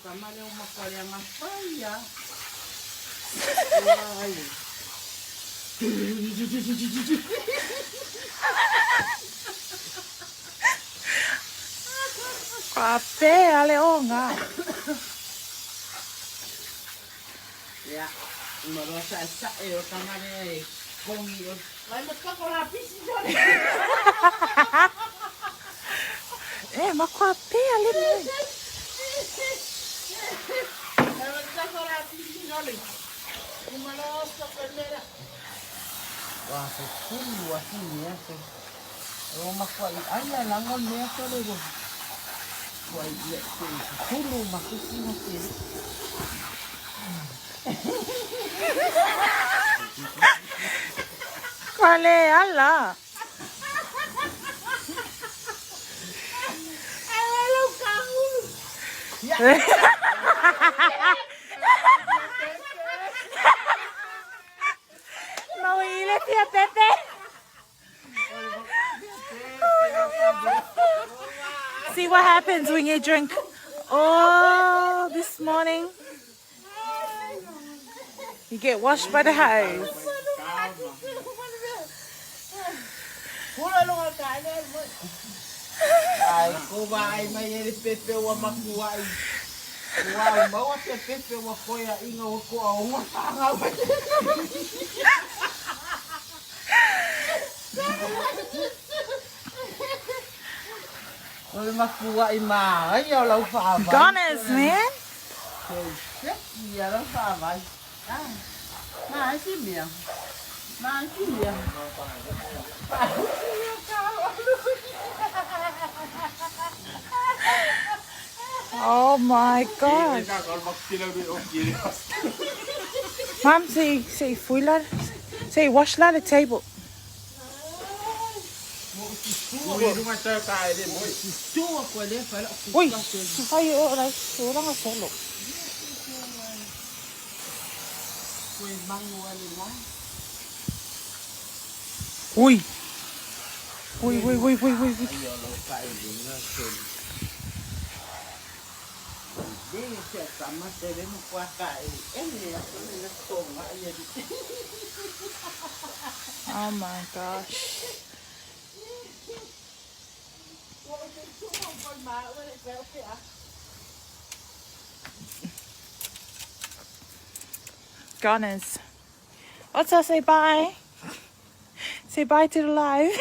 kamale umakalia ngapaya. Kape ale onga. Ya, umarosa sa kamale kongi. Ay magkakora pisi dyan. Makape ale mo. Ay magkakora pisi dyan. Umarosa kalera. Wah, kulu aslinya tu. Rumah kuat. Ayah langon dia tu lego. Kuat dia tu. Kulu makusi mesti. Kale ala. Halo kamu. Ya. Mau ilet ya Pepe. See what happens when you drink. Oh, this morning you get washed by the hose. Ay, kumain na yan Pepe wa makuhay. Wow, bawa si Pepe wa kuya ingaw ko ang matanga ba? Wala makuha ima. Ayaw lang paabay. Gunners, man. Iya lang paabay. Maasim yan. Maasim yan. Oh my God. Mom, say fuilar. Say wash la the table. Uy, ay oray. Orang nga solo. Uy. Uy. Oh my gosh. Gunners. What's up? Say bye. Say bye to the live.